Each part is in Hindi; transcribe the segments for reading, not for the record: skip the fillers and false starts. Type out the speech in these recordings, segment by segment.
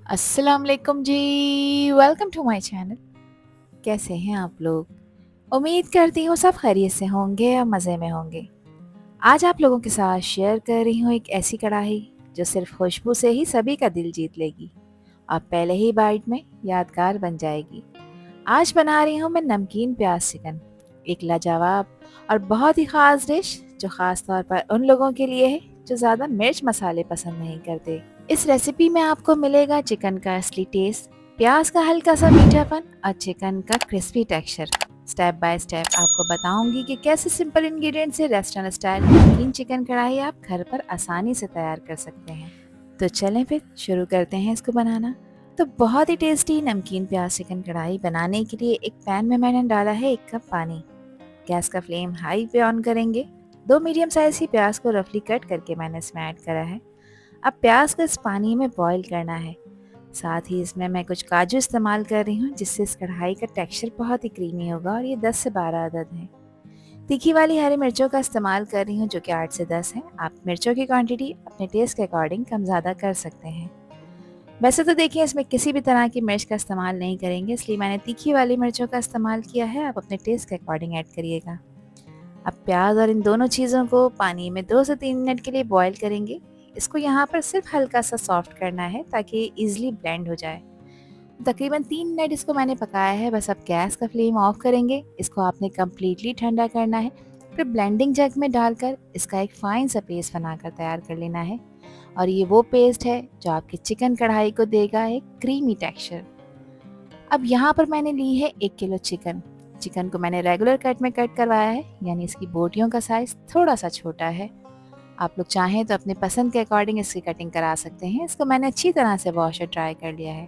अस्सलाम वालेकुम जी। Welcome to my channel. कैसे हैं आप लोग? उम्मीद करती हूँ सब खैरियत से होंगे और मज़े में होंगे। आज आप लोगों के साथ शेयर कर रही हूँ एक ऐसी कढ़ाई जो सिर्फ खुशबू से ही सभी का दिल जीत लेगी और पहले ही बाइट में यादगार बन जाएगी। आज बना रही हूँ मैं नमकीन प्याज चिकन, एक लाजवाब और बहुत ही ख़ास डिश जो ख़ास तौर पर उन लोगों के लिए है जो ज़्यादा मिर्च मसाले पसंद नहीं करते। इस रेसिपी में आपको मिलेगा चिकन का असली टेस्ट, प्याज का हल्का सा मीठापन और चिकन का crispy texture. Step by step आपको बताऊंगी कि कैसे सिंपल इंग्रेडिएंट से रेस्टोरेंट स्टाइल नमकीन चिकन कढ़ाई आप घर पर आसानी से तैयार कर सकते हैं। तो चलें फिर शुरू करते हैं इसको बनाना। तो बहुत ही टेस्टी नमकीन प्याज चिकन कढ़ाई बनाने के लिए एक पैन में मैंने डाला है 1 कप पानी। गैस का फ्लेम हाई पे ऑन करेंगे। 2 मीडियम साइज की प्याज को रफली कट करके मैंने इसमें ऐड करा है। अब प्याज को इस पानी में बॉईल करना है। साथ ही इसमें मैं कुछ काजू इस्तेमाल कर रही हूँ जिससे इस कढ़ाई का टेक्सचर बहुत ही क्रीमी होगा और ये 10 से 12 अदद हैं। तीखी वाली हरी मिर्चों का इस्तेमाल कर रही हूँ जो कि 8 से 10 हैं। आप मिर्चों की क्वांटिटी अपने टेस्ट के अकॉर्डिंग कम ज़्यादा कर सकते हैं। वैसे तो देखिए इसमें किसी भी तरह की मिर्च का इस्तेमाल नहीं करेंगे, इसलिए मैंने तीखी वाली मिर्चों का इस्तेमाल किया है। आप अपने टेस्ट के अकॉर्डिंग ऐड करिएगा। अब प्याज और इन दोनों चीज़ों को पानी में 2 से 3 मिनट के लिए बॉईल करेंगे। इसको यहाँ पर सिर्फ हल्का सा सॉफ्ट करना है ताकि ये ईजिली ब्लेंड हो जाए। तकरीबन 3 मिनट इसको मैंने पकाया है। बस अब गैस का फ्लेम ऑफ करेंगे। इसको आपने कम्प्लीटली ठंडा करना है। फिर ब्लेंडिंग जग में डालकर इसका एक फाइन सा पेस्ट बनाकर तैयार कर लेना है। और ये वो पेस्ट है जो आपकी चिकन कढ़ाई को देगा एक क्रीमी टेक्सचर। अब यहाँ पर मैंने ली है 1 किलो चिकन। चिकन को मैंने रेगुलर कट में कट करवाया है, यानी इसकी बोटियों का साइज़ थोड़ा सा छोटा है। आप लोग चाहें तो अपने पसंद के अकॉर्डिंग इसकी कटिंग करा सकते हैं। इसको मैंने अच्छी तरह से वॉश और ड्राई कर लिया है।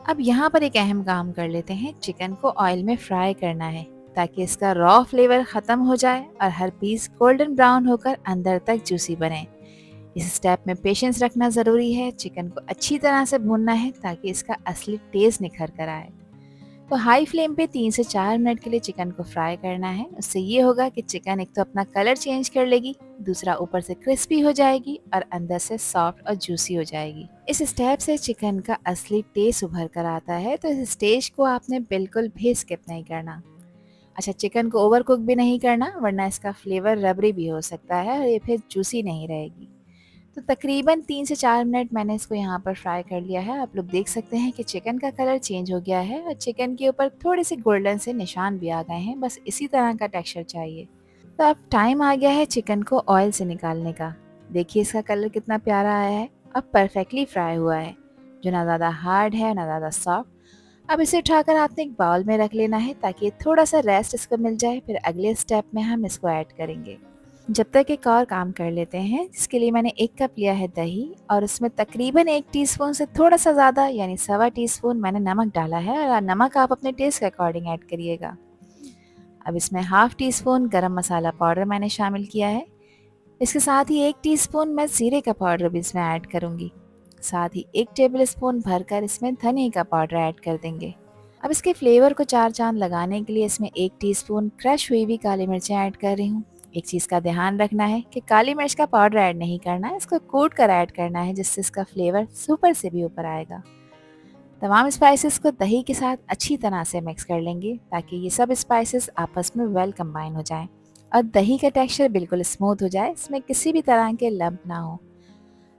अब यहाँ पर एक अहम काम कर लेते हैं, चिकन को ऑयल में फ्राई करना है ताकि इसका रॉ फ्लेवर ख़त्म हो जाए और हर पीस गोल्डन ब्राउन होकर अंदर तक जूसी बने। इस स्टेप में पेशेंस रखना ज़रूरी है। चिकन को अच्छी तरह से भूनना है ताकि इसका असली टेस्ट निखर कर आए। तो हाई फ्लेम पे 3 से 4 मिनट के लिए चिकन को फ्राई करना है। उससे ये होगा कि चिकन एक तो अपना कलर चेंज कर लेगी, दूसरा ऊपर से क्रिस्पी हो जाएगी और अंदर से सॉफ्ट और जूसी हो जाएगी। इस स्टेप से चिकन का असली टेस्ट उभर कर आता है, तो इस स्टेज को आपने बिल्कुल भी स्किप नहीं करना। अच्छा, चिकन को ओवर कुक भी नहीं करना वरना इसका फ्लेवर रबरी भी हो सकता है और ये फिर जूसी नहीं रहेगी। तो तकरीबन 3 से 4 मिनट मैंने इसको यहाँ पर फ्राई कर लिया है। आप लोग देख सकते हैं कि चिकन का कलर चेंज हो गया है और चिकन के ऊपर थोड़े से गोल्डन से निशान भी आ गए हैं। बस इसी तरह का टेक्सचर चाहिए। तो अब टाइम आ गया है चिकन को ऑयल से निकालने का। देखिए इसका कलर कितना प्यारा आया है। अब परफेक्टली फ्राई हुआ है, जो ना ज़्यादा हार्ड है ना ज़्यादा सॉफ्ट। अब इसे उठाकर आपने एक बाउल में रख लेना है ताकि थोड़ा सा रेस्ट इसको मिल जाए। फिर अगले स्टेप में हम इसको ऐड करेंगे। जब तक एक और काम कर लेते हैं, जिसके लिए मैंने 1 कप लिया है दही और उसमें तकरीबन 1 टीस्पून से थोड़ा सा ज़्यादा यानी सवा टीस्पून मैंने नमक डाला है और नमक आप अपने टेस्ट के अकॉर्डिंग ऐड करिएगा। अब इसमें हाफ टी स्पून गरम मसाला पाउडर मैंने शामिल किया है। इसके साथ ही 1 टीस्पून मैं जीरे का पाउडर भी इसमें ऐड करूँगी। साथ ही 1 टेबल स्पून भरकर इसमें धनिया का पाउडर ऐड कर देंगे। अब इसके फ्लेवर को 4 चांद लगाने के लिए इसमें 1 टीस्पून क्रश हुई हुई काली मिर्चें ऐड कर रही हूँ। एक चीज़ का ध्यान रखना है कि काली मिर्च का पाउडर ऐड नहीं करना है, इसको कूट कर ऐड करना है जिससे इसका फ्लेवर सुपर से भी ऊपर आएगा। तमाम स्पाइसेस को दही के साथ अच्छी तरह से मिक्स कर लेंगे ताकि ये सब स्पाइसेस आपस में वेल कंबाइन हो जाएं और दही का टेक्सचर बिल्कुल स्मूथ हो जाए, इसमें किसी भी तरह के लम्प ना हो।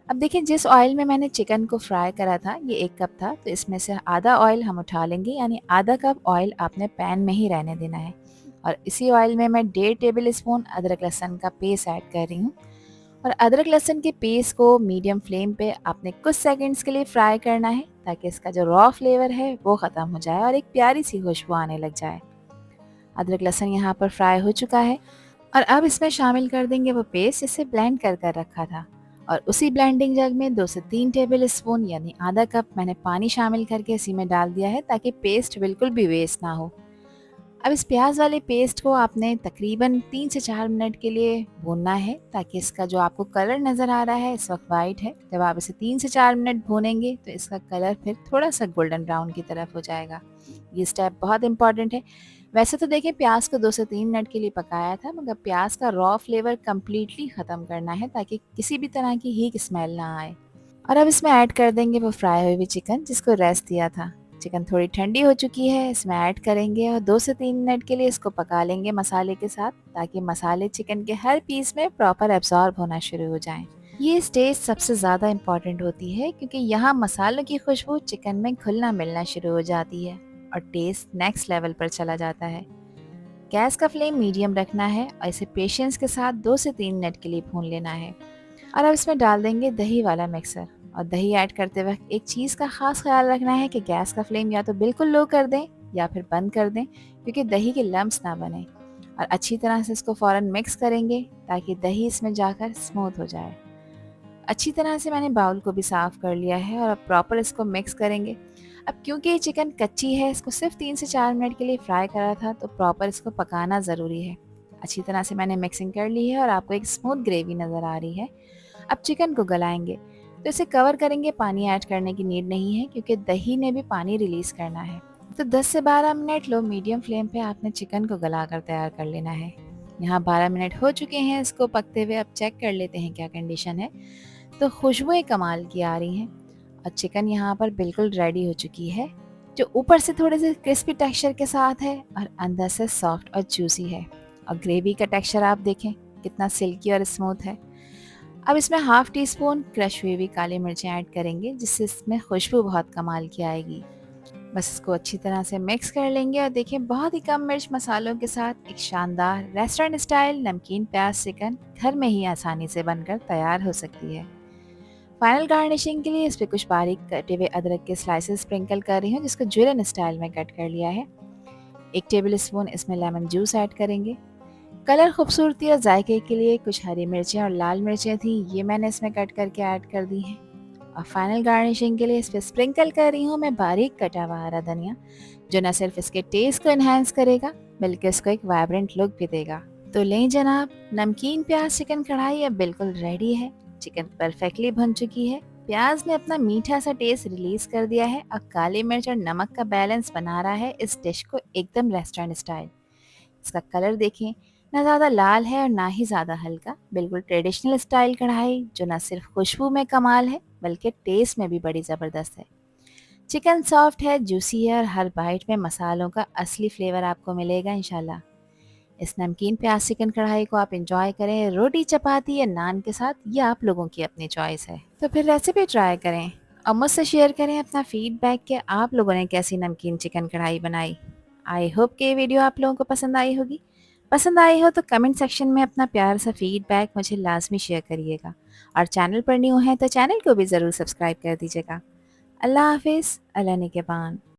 अब देखिए जिस ऑयल में मैंने चिकन को फ्राई करा था ये 1 कप था, तो इसमें से आधा ऑयल हम उठा लेंगे, यानी आधा कप ऑयल आपने पैन में ही रहने देना है। और इसी ऑयल में मैं 1.5 टेबल स्पून अदरक लहसुन का पेस्ट ऐड कर रही हूँ। और अदरक लहसुन के पेस्ट को मीडियम फ्लेम पे आपने कुछ सेकंड्स के लिए फ्राई करना है ताकि इसका जो रॉ फ्लेवर है वो ख़त्म हो जाए और एक प्यारी सी खुशबू आने लग जाए। अदरक लहसुन यहाँ पर फ्राई हो चुका है और अब इसमें शामिल कर देंगे वो पेस्ट जिसे ब्लेंड कर कर रखा था। और उसी ब्लेंडिंग जग में 2 से 3 टेबल स्पून यानी आधा कप मैंने पानी शामिल करके इसी में डाल दिया है ताकि पेस्ट बिल्कुल भी वेस्ट ना हो। अब इस प्याज वाले पेस्ट को आपने तकरीबन 3 से 4 मिनट के लिए भूनना है ताकि इसका जो आपको कलर नज़र आ रहा है इस वक्त वाइट है, जब आप इसे 3 से 4 मिनट भूनेंगे तो इसका कलर फिर थोड़ा सा गोल्डन ब्राउन की तरफ हो जाएगा। ये स्टेप बहुत इंपॉर्टेंट है। वैसे तो देखिए प्याज को 2 से 3 मिनट के लिए पकाया था, मगर प्याज का रॉ फ्लेवर कम्प्लीटली ख़त्म करना है ताकि किसी भी तरह की हीट स्मेल ना आए। और अब इसमें ऐड कर देंगे वो फ्राई हुई हुई चिकन जिसको रेस्ट दिया था। चिकन थोड़ी ठंडी हो चुकी है, इसमें ऐड करेंगे और 2 से 3 मिनट के लिए इसको पका लेंगे मसाले के साथ, ताकि मसाले चिकन के हर पीस में प्रॉपर एब्जॉर्ब होना शुरू हो जाएं। ये स्टेज सबसे ज़्यादा इम्पॉर्टेंट होती है क्योंकि यहाँ मसालों की खुशबू चिकन में घुलना मिलना शुरू हो जाती है और टेस्ट नेक्स्ट लेवल पर चला जाता है। गैस का फ्लेम मीडियम रखना है और इसे पेशेंस के साथ 2 से 3 मिनट के लिए भून लेना है। और अब इसमें डाल देंगे दही वाला मिक्सर। और दही ऐड करते वक्त एक चीज़ का खास ख्याल रखना है कि गैस का फ्लेम या तो बिल्कुल लो कर दें या फिर बंद कर दें, क्योंकि दही के लम्स ना बने। और अच्छी तरह से इसको फ़ौरन मिक्स करेंगे ताकि दही इसमें जाकर स्मूथ हो जाए। अच्छी तरह से मैंने बाउल को भी साफ़ कर लिया है और अब प्रॉपर इसको मिक्स करेंगे। अब क्योंकि ये चिकन कच्ची है, इसको सिर्फ 3 से 4 मिनट के लिए फ्राई करा था, तो प्रॉपर इसको पकाना ज़रूरी है। अच्छी तरह से मैंने मिक्सिंग कर ली है और आपको एक स्मूथ ग्रेवी नज़र आ रही है। अब चिकन को गलाएंगे, तो इसे कवर करेंगे, पानी ऐड करने की नीड नहीं है क्योंकि दही ने भी पानी रिलीज़ करना है। तो 10 से 12 मिनट लो मीडियम फ्लेम पे आपने चिकन को गला कर तैयार कर लेना है। यहाँ 12 मिनट हो चुके हैं इसको पकते हुए। अब चेक कर लेते हैं क्या कंडीशन है। तो खुशबुएं कमाल की आ रही हैं और चिकन यहाँ पर बिल्कुल रेडी हो चुकी है, जो ऊपर से थोड़े से क्रिस्पी टेक्सचर के साथ है और अंदर से सॉफ्ट और जूसी है। और ग्रेवी का टेक्सचर आप देखें कितना सिल्की और स्मूथ है। अब इसमें हाफ टी स्पून क्रश हुई हुई काली मिर्चें ऐड करेंगे, जिससे इसमें खुशबू बहुत कमाल की आएगी। बस इसको अच्छी तरह से मिक्स कर लेंगे और देखिए बहुत ही कम मिर्च मसालों के साथ एक शानदार रेस्टोरेंट स्टाइल नमकीन प्याज चिकन घर में ही आसानी से बनकर तैयार हो सकती है। फाइनल गार्निशिंग के लिए इस पे कुछ बारीक कटे हुए अदरक के स्लाइसेस स्प्रिंकल कर रही हूँ, जिसको जुलियन स्टाइल में कट कर लिया है। 1 टेबल स्पून इसमें लेमन जूस ऐड करेंगे। कलर खूबसूरती और जायके के लिए कुछ हरी मिर्चें और लाल मिर्चें थी, ये मैंने इसमें कट करके ऐड कर दी हैं। और फाइनल गार्निशिंग के लिए इस पे स्प्रिंकल कर रही हूँ मैं बारीक कटा हुआ हरा धनिया, जो न सिर्फ इसके टेस्ट को इन्हांस करेगा बल्कि इसको एक वाइब्रेंट लुक भी देगा। तो लें जनाब, नमकीन प्याज चिकन कढ़ाई अब बिल्कुल रेडी है। चिकन परफेक्टली भुन चुकी है, प्याज ने अपना मीठा सा टेस्ट रिलीज कर दिया है और काली मिर्च और नमक का बैलेंस बना रहा है इस डिश को एकदम रेस्टोरेंट स्टाइल। इसका कलर देखें, ना ज़्यादा लाल है और ना ही ज़्यादा हल्का, बिल्कुल ट्रेडिशनल स्टाइल कढ़ाई जो ना सिर्फ खुशबू में कमाल है बल्कि टेस्ट में भी बड़ी ज़बरदस्त है। चिकन सॉफ्ट है, जूसी है और हर बाइट में मसालों का असली फ्लेवर आपको मिलेगा इंशाल्लाह। इस नमकीन प्याज चिकन कढ़ाई को आप इंजॉय करें रोटी चपाती या नान के साथ, ये आप लोगों की अपनी चॉइस है। तो फिर रेसिपी ट्राई करें और मुझसे शेयर करें अपना फीडबैक कि आप लोगों ने कैसी नमकीन चिकन कढ़ाई बनाई। आई होप कि ये वीडियो आप लोगों को पसंद आई होगी। पसंद आई हो तो कमेंट सेक्शन में अपना प्यार सा फीडबैक मुझे लाजमी शेयर करिएगा और चैनल पर न्यू है तो चैनल को भी ज़रूर सब्सक्राइब कर दीजिएगा। अल्लाह हाफिज़, अल्लाह निगहबान।